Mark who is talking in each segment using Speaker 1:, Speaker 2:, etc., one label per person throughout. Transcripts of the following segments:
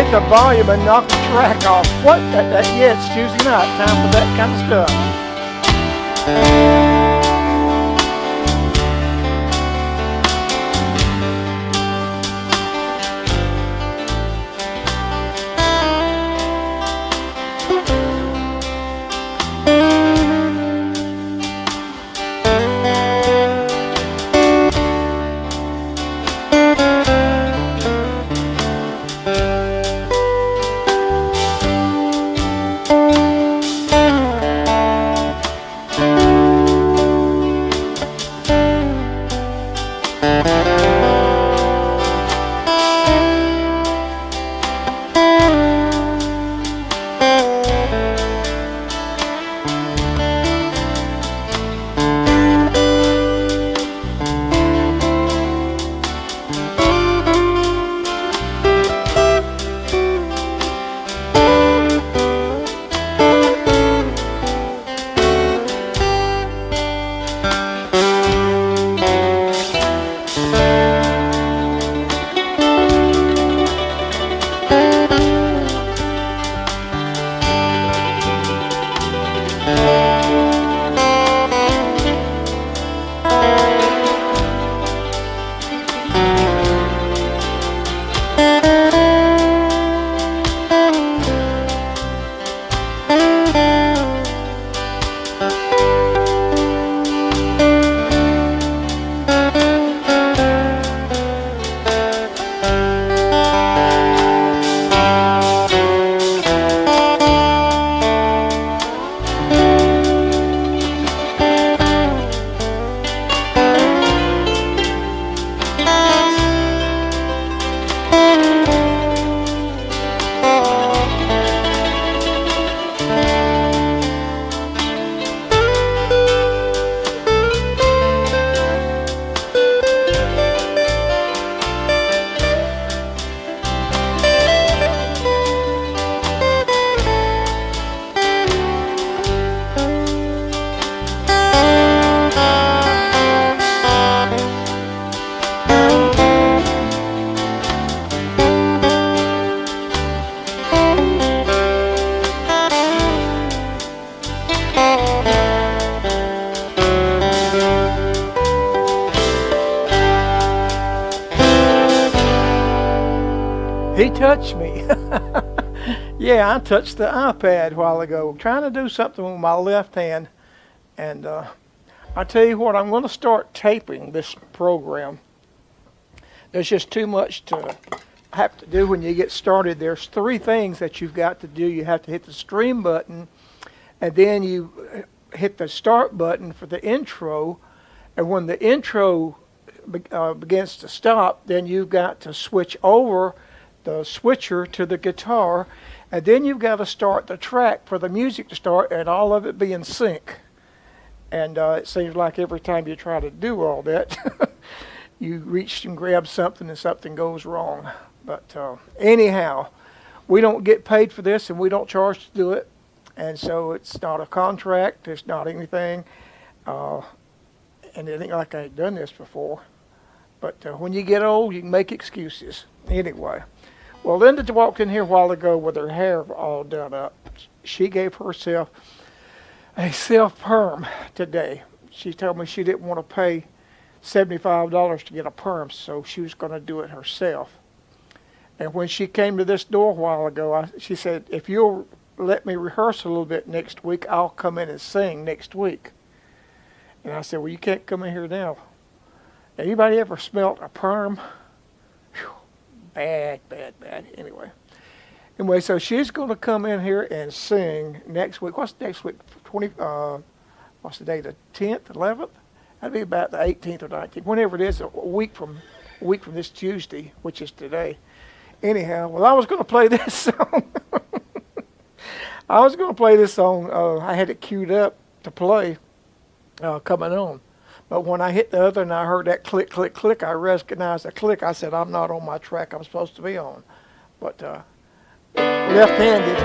Speaker 1: hit the volume and knock the track off. What? Yeah, it's Tuesday night. Time for that kind of stuff. He touched me. Yeah, I touched the iPad a while ago, trying to do something with my left hand. And I tell you what, I'm going to start taping this program. There's just too much to have to do when you get started. There's 3 things that you've got to do. You have to hit the stream button, and then you hit the start button for the intro. And when the intro begins to stop, then you've got to switch over the switcher to the guitar, and then you've got to start the track for the music to start, and all of it be in sync. And it seems like every time you try to do all that, you reach and grab something and something goes wrong. But anyhow, we don't get paid for this, and we don't charge to do it, and so it's not a contract, it's not anything, and it ain't like I ain't done this before. But when you get old, you can make excuses. Anyway, well, Linda walked in here a while ago with her hair all done up. She gave herself a self-perm today. She told me she didn't want to pay $75 to get a perm, so she was going to do it herself. And when she came to this door a while ago, she said, if you'll let me rehearse a little bit next week, I'll come in and sing next week. And I said, well, you can't come in here now. Anybody ever smelt a perm? Whew, bad. Anyway, so she's going to come in here and sing next week. What's next week? What's the day? The 10th, 11th? That'd be about the 18th or 19th, whenever it is, a week from this Tuesday, which is today. Anyhow, well, I was going to play this song. I had it queued up to play coming on. But when I hit the other and I heard that click, click, click, I recognized the click. I said, I'm not on my track I'm supposed to be on. But left-handed.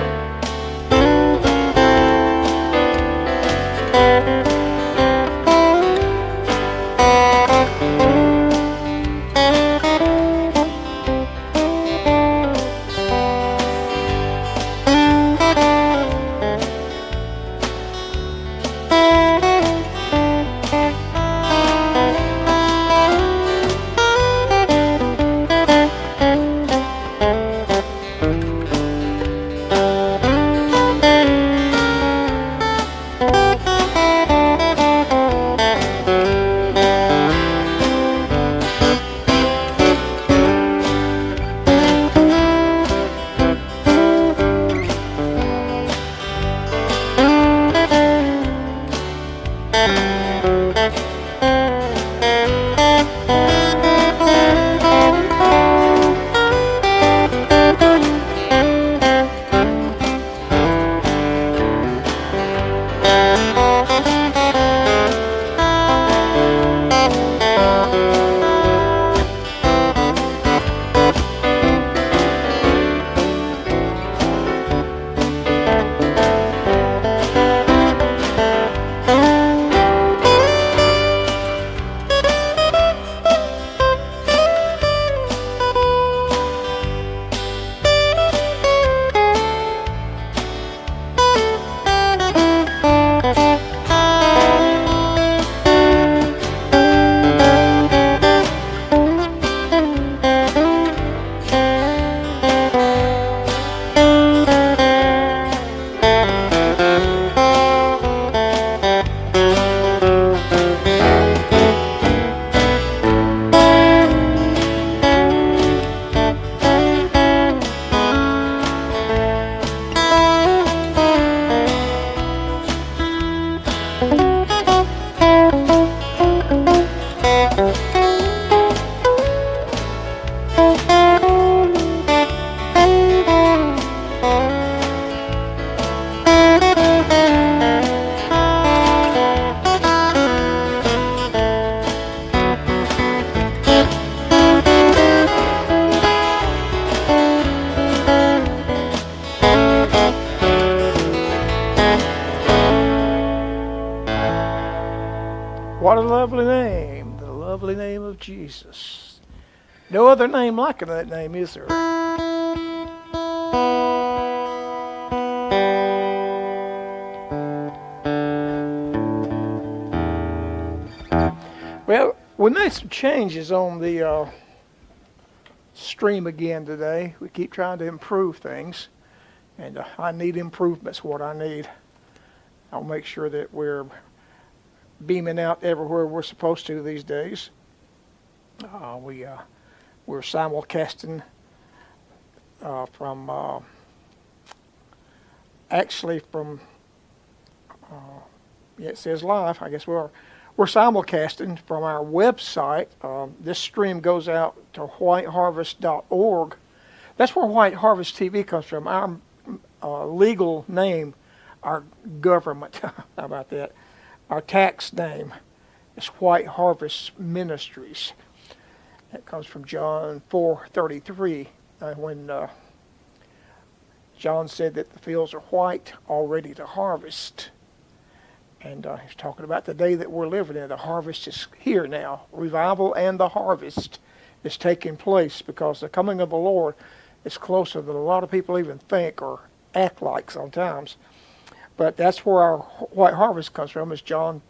Speaker 1: What a lovely name, the lovely name of Jesus. No other name like that name, is there? Well, we made some changes on the stream again today. We keep trying to improve things, and I need improvements, what I need. I'll make sure that we're beaming out everywhere we're supposed to these days. We're simulcasting from yeah, it says live. I guess we're simulcasting from our website. This stream goes out to whiteharvest.org. That's where White Harvest TV comes from. Our legal name, our government, how about that? Our tax name is White Harvest Ministries. That comes from John 4:33, when John said that the fields are white, all ready to harvest. And he's talking about the day that we're living in. The harvest is here now. Revival and the harvest is taking place because the coming of the Lord is closer than a lot of people even think or act like sometimes. But that's where our white harvest comes from, is John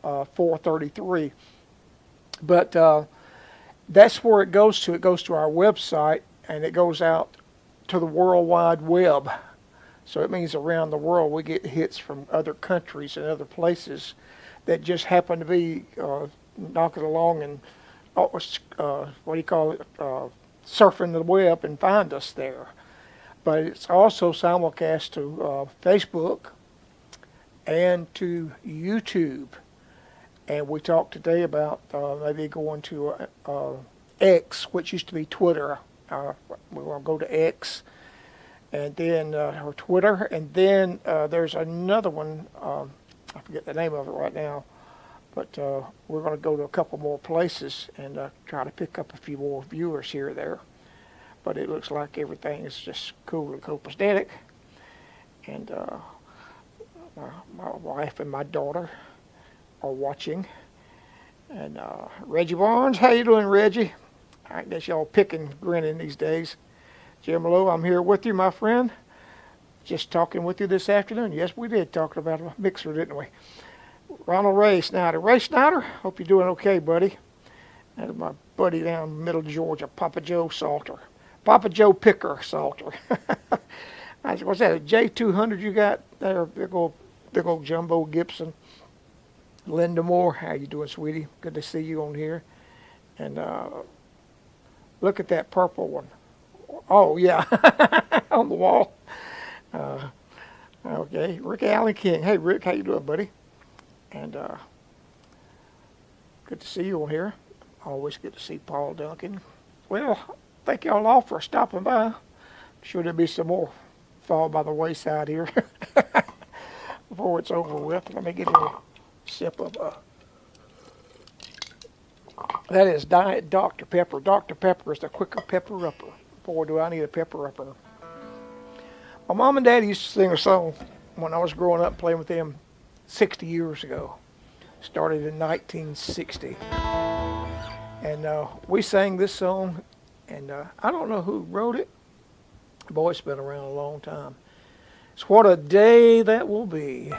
Speaker 1: 4:33. But that's where it goes to. It goes to our website, and it goes out to the World Wide Web. So it means around the world we get hits from other countries and other places that just happen to be knocking along and, surfing the web and find us there. But it's also simulcast to Facebook and to YouTube. And we talked today about maybe going to X, which used to be Twitter. We want to go to X, and then or Twitter, and then there's another one. I forget the name of it right now, but we're going to go to a couple more places and try to pick up a few more viewers here or there. But it looks like everything is just cool and copacetic. And my wife and my daughter are watching. And Reggie Barnes, how you doing, Reggie? I guess y'all picking, grinning these days. Jim Lowe, I'm here with you, my friend. Just talking with you this afternoon. Yes, we did talk about a mixer, didn't we? Ronald Ray Snyder. Ray Snyder, hope you're doing okay, buddy. That's my buddy down in middle Georgia, Papa Joe Salter. Papa Joe Picker Salter. What's that, a J200 you got there? Big old Jumbo Gibson. Linda Moore, how you doing, sweetie? Good to see you on here. And look at that purple one. Oh, yeah, on the wall. Okay, Rick Allen King. Hey, Rick, how you doing, buddy? And good to see you on here. Always good to see Paul Duncan. Well, thank y'all all for stopping by. I'm sure there'll be some more fall by the wayside here before it's over with. Let me get a sip of that is Diet Dr. Pepper. Dr. Pepper is the quicker pepper-upper. Boy, do I need a pepper-upper. My mom and dad used to sing a song when I was growing up playing with them 60 years ago. Started in 1960. And we sang this song, and I don't know who wrote it. Boy, it's been around a long time. It's What a Day That Will Be.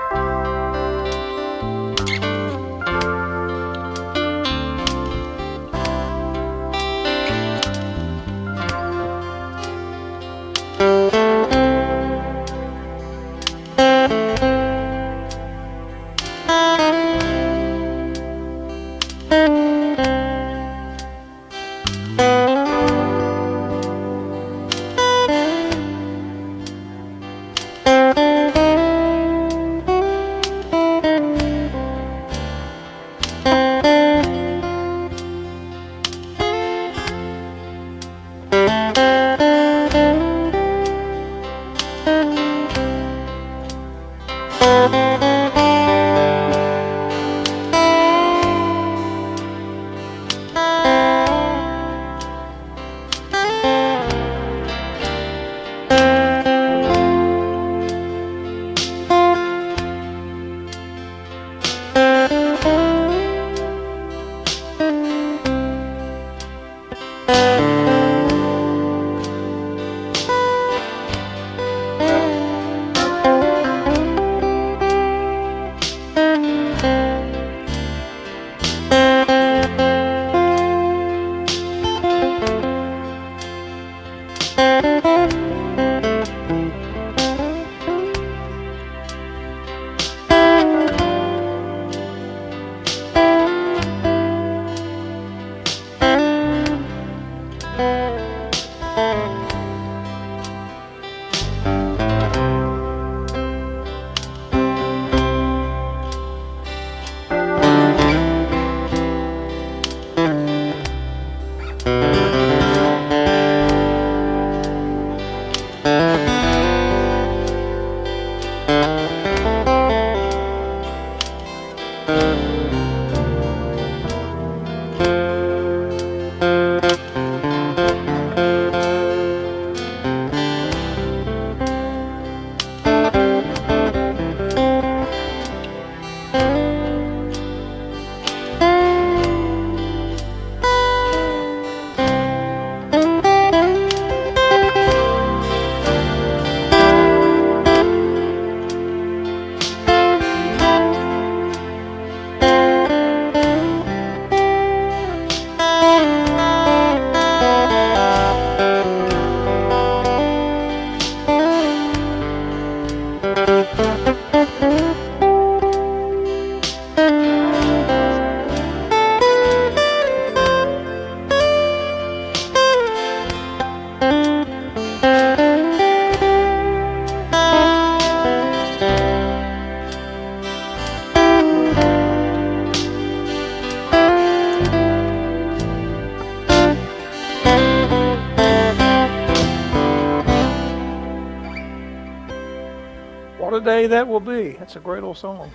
Speaker 1: What a day that will be. That's a great old song.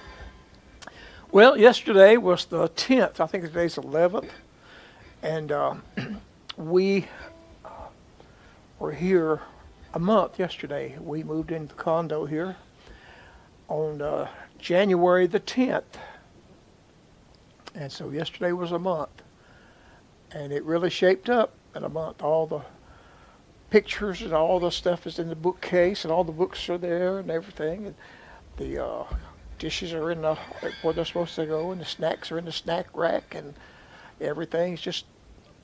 Speaker 1: Well, yesterday was the 10th. I think today's the 11th. And we were here a month yesterday. We moved into the condo here on January the 10th. And so yesterday was a month. And it really shaped up in a month. All the pictures and all the stuff is in the bookcase, and all the books are there and everything. And the dishes are in the where they're supposed to go, and the snacks are in the snack rack, and everything's just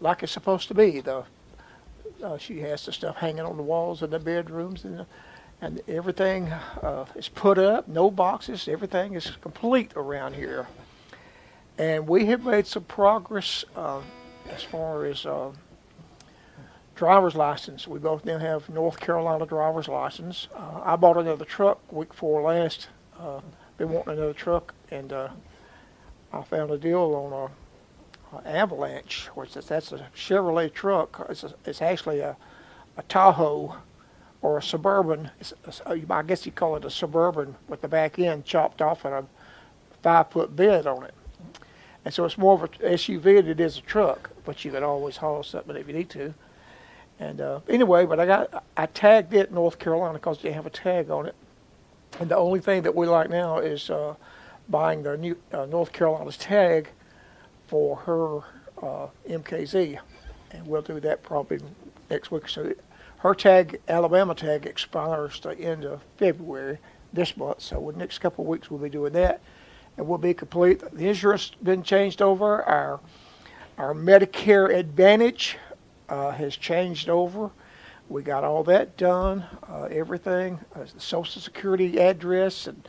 Speaker 1: like it's supposed to be. She has the stuff hanging on the walls in the bedrooms, and everything is put up. No boxes. Everything is complete around here. And we have made some progress as far as driver's license. We both now have North Carolina driver's license. I bought another truck week before last. Been wanting another truck, and I found a deal on a Avalanche, which that's a Chevrolet truck. It's actually a Tahoe or a Suburban. I guess you call it a Suburban with the back end chopped off and a 5-foot bed on it. And so it's more of an SUV than it is a truck, but you can always haul something if you need to. And anyway, but I tagged it North Carolina because they have a tag on it. And the only thing that we like now is buying the new North Carolina's tag for her MKZ. And we'll do that probably next week. So her tag, Alabama tag, expires the end of February this month. So in the next couple of weeks we'll be doing that. And we'll be complete. The insurance has been changed over. Our Medicare Advantage has changed over. We got all that done. Everything, the Social Security address, and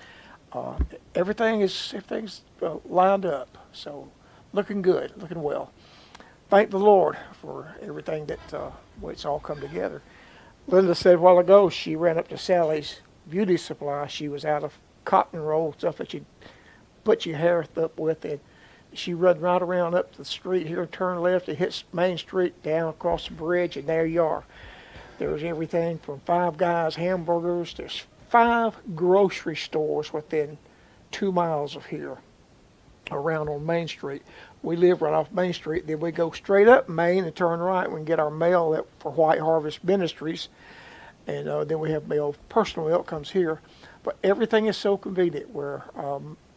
Speaker 1: everything's lined up. So looking good, looking well. Thank the Lord for everything that it's all come together. Linda said a while ago she ran up to Sally's Beauty Supply. She was out of cotton roll stuff that you put your hair up with, and she run right around up the street here, turn left, it hits Main Street, down across the bridge, and there you are. There's everything from Five Guys hamburgers. There's 5 grocery stores within 2 miles of here around on Main Street. We live right off Main Street. Then we go straight up Main and turn right. We can get our mail for White Harvest Ministries. And then we have mail, personal mail comes here. But everything is so convenient. We're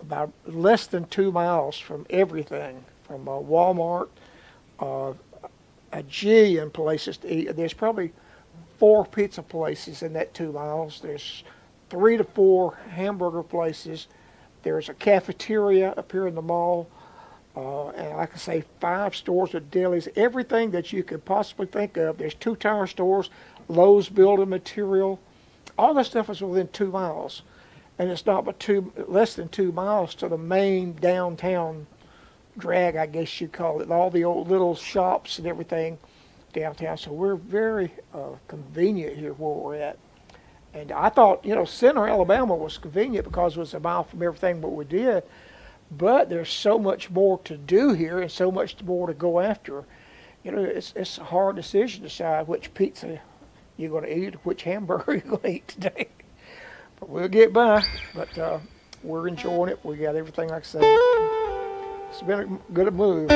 Speaker 1: about less than 2 miles from everything, from Walmart, a G in places to eat. There's probably 4 pizza places in that 2 miles. There's 3 to 4 hamburger places. There's a cafeteria up here in the mall. And like I say, 5 stores with delis, everything that you could possibly think of. There's 2 tire stores, Lowe's building material. All that stuff is within 2 miles. And it's not but less than 2 miles to the main downtown drag, I guess you'd call it. All the old little shops and everything downtown, so we're very convenient here where we're at. And I thought, Center Alabama was convenient because it was a mile from everything what we did. But there's so much more to do here and so much more to go after. It's a hard decision to decide which pizza you're going to eat, which hamburger you're going to eat today. But we'll get by. But we're enjoying it. We got everything, like I said. It's been a good move.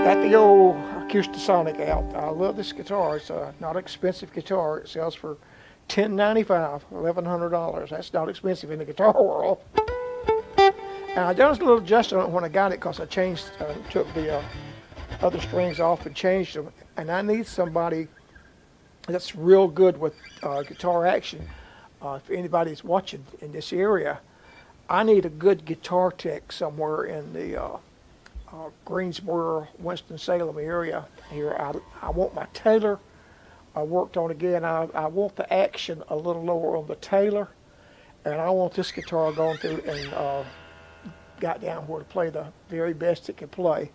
Speaker 1: Got the old Acoustasonic out. I love this guitar. It's not an expensive guitar. It sells for $10.95, $1,100. That's not expensive in the guitar world. And I done a little adjustment when I got it because I took the other strings off and changed them. And I need somebody that's real good with guitar action. If anybody's watching in this area, I need a good guitar tech somewhere in the Greensboro, Winston-Salem area here. I want my Taylor worked on again. I want the action a little lower on the Taylor, and I want this guitar going through and got down where to play the very best it can play.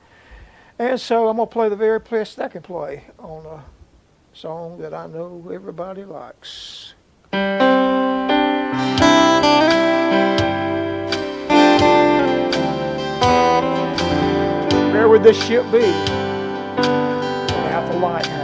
Speaker 1: And so I'm going to play the very best I can play on a song that I know everybody likes. Where would this ship be? At the lighthouse.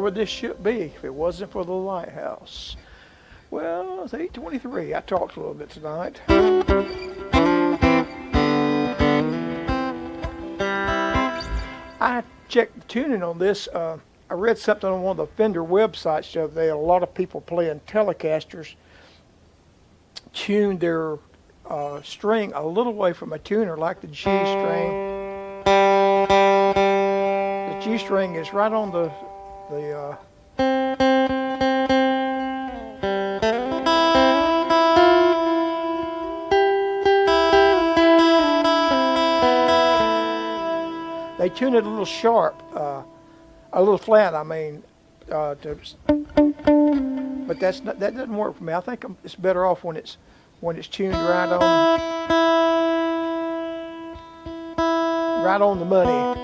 Speaker 1: would this ship be if it wasn't for the lighthouse? Well, it's 8:23. I talked a little bit tonight. check the tuning on this. I read something on one of the Fender websites the other day. A lot of people playing Telecasters tune their string a little way from a tuner, like the G string. The G string is right on the they tune it a little sharp, a little flat. I mean, but that doesn't work for me. I think it's better off when it's tuned right on the money.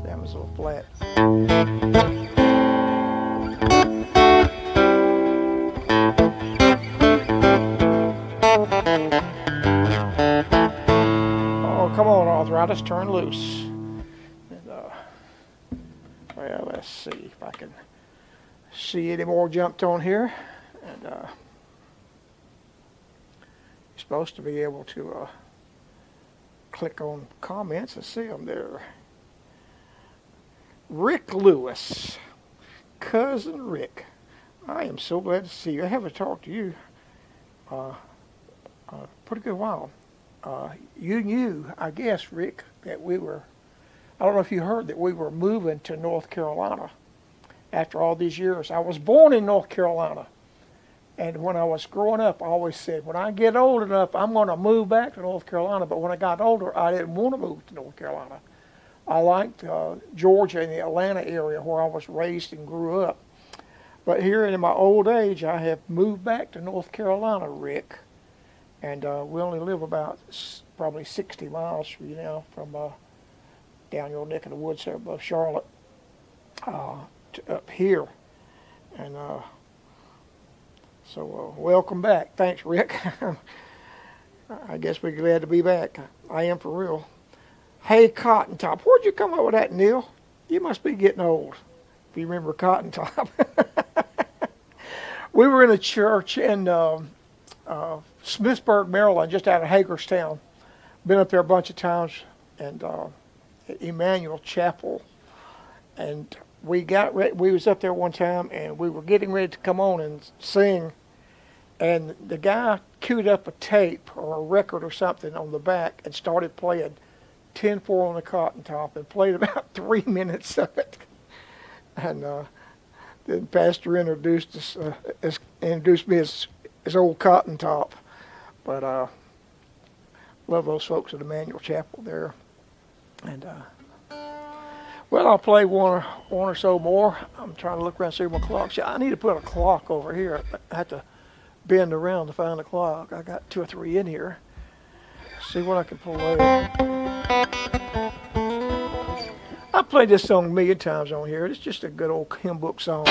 Speaker 1: That was a little flat. Oh, come on, arthritis, turn loose. And, well, let's see if I can see any more jumped on here. And you're supposed to be able to click on comments and see them there. Rick Lewis, cousin Rick. I am so glad to see you. I haven't talked to you pretty good while. You knew, I guess, Rick, that we were, I don't know if you heard that we were moving to North Carolina after all these years. I was born in North Carolina, and when I was growing up, I always said, when I get old enough, I'm going to move back to North Carolina. But when I got older, I didn't want to move to North Carolina. I liked Georgia and the Atlanta area where I was raised and grew up. But here in my old age, I have moved back to North Carolina, Rick. And we only live about probably 60 miles from you now, from down your neck of the woods there above Charlotte to up here. And so welcome back. Thanks, Rick. I guess we're glad to be back. I am for real. Hey, Cotton Top. Where'd you come up with that, Neil? You must be getting old, if you remember Cotton Top. We were in a church in Smithsburg, Maryland, just out of Hagerstown. Been up there a bunch of times, and at Emmanuel Chapel. And we was up there one time, and we were getting ready to come on and sing. And the guy queued up a tape or a record or something on the back and started playing 10-4 on the Cotton Top and played about 3 minutes of it. And then Pastor introduced me as old Cotton Top. But love those folks at Emmanuel Chapel there. And well, I'll play one or so more. I'm trying to look around and see my clock. I need to put a clock over here. I have to bend around to find the clock. I got 2 or 3 in here. See what I can pull out. I've played this song a million times on here. It's just a good old hymn book song.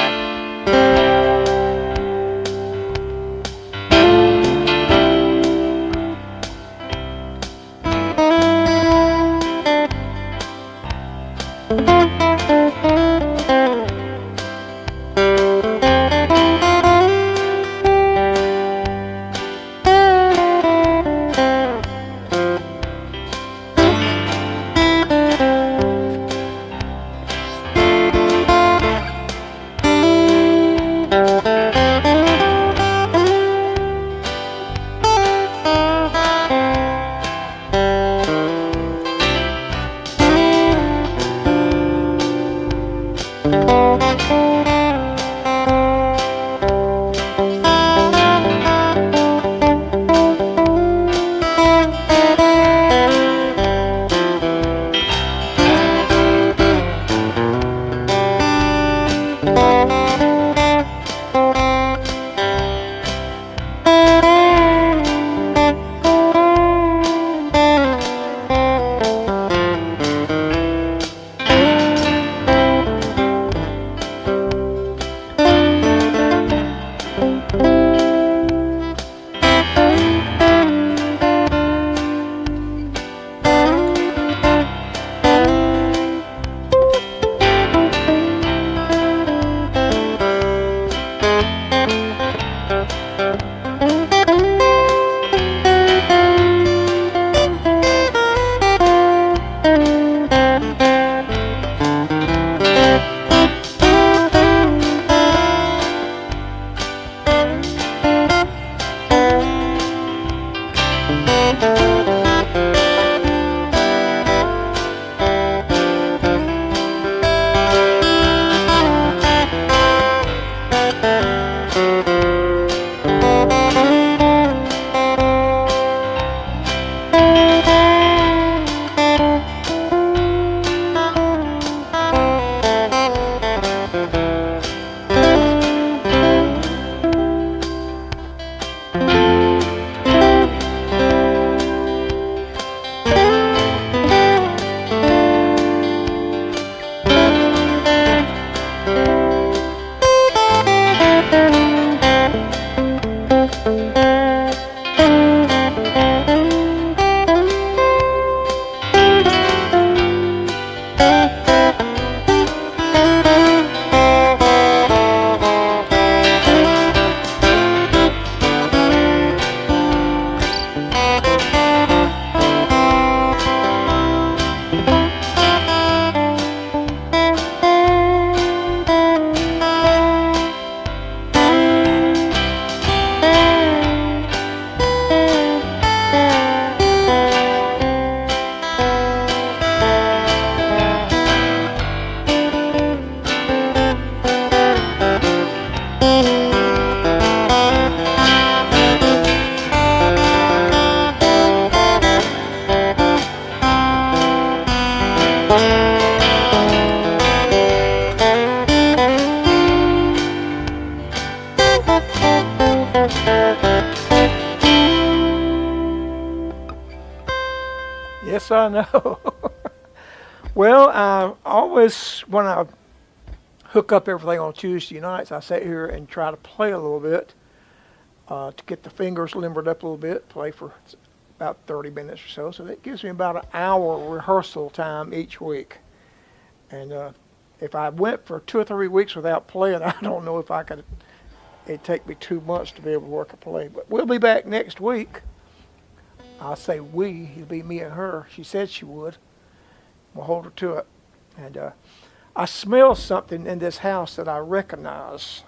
Speaker 1: Yes, I know. Well, I always, when I hook up everything on Tuesday nights, I sit here and try to play a little bit to get the fingers limbered up a little bit, play for about 30 minutes or so. So that gives me about an hour rehearsal time each week. And if I went for 2 or 3 weeks without playing, I don't know if I could. It'd take me 2 months to be able to work a play. But we'll be back next week. I'll say we. It'll be me and her. She said she would. We'll hold her to it. And I smell something in this house that I recognize.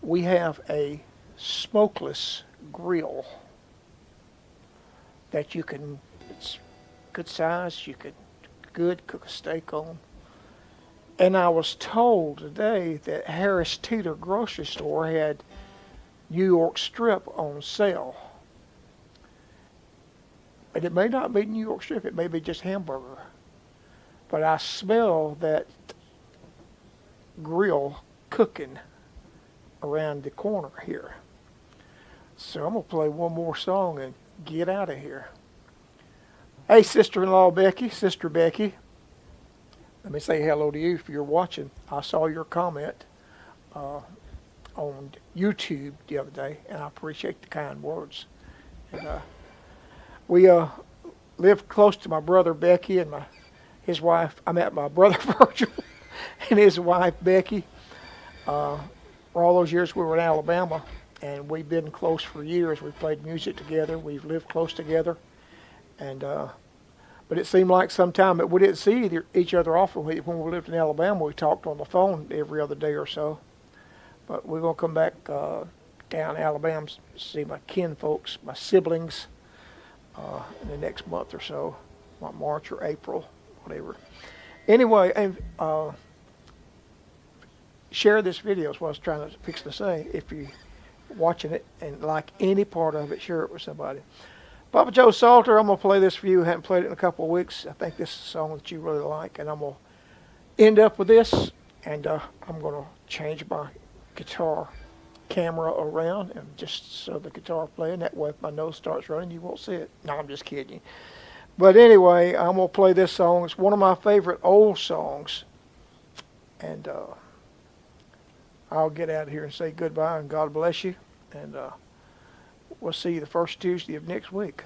Speaker 1: We have a smokeless grill that you can, it's good size, you could cook a steak on. And I was told today that Harris Teeter grocery store had New York strip on sale. And it may not be New York strip, it may be just hamburger. But I smell that grill cooking around the corner here. So I'm going to play one more song and get out of here. Hey, sister-in-law Becky, Sister Becky. Let me say hello to you if you're watching. I saw your comment on YouTube the other day, and I appreciate the kind words. And we live close to my brother Becky and his wife. I met my brother Virgil and his wife Becky. For all those years we were in Alabama, and we've been close for years. We've played music together. We've lived close together, and but it seemed like sometime that we didn't see each other often. When we lived in Alabama, we talked on the phone every other day or so. But we're going to come back down to Alabama to see my kin folks, my siblings, in the next month or so, March or April, whatever. Anyway, and share this video is what I was trying to fix to say. If you're watching it and like any part of it, share it with somebody. Papa Joe Salter, I'm going to play this for you. I haven't played it in a couple of weeks. I think this is a song that you really like, and I'm going to end up with this, and I'm going to change my guitar camera around and just so the guitar playing. That way if my nose starts running, you won't see it. No, I'm just kidding. But anyway, I'm going to play this song. It's one of my favorite old songs, and I'll get out of here and say goodbye and God bless you, and we'll see you the first Tuesday of next week.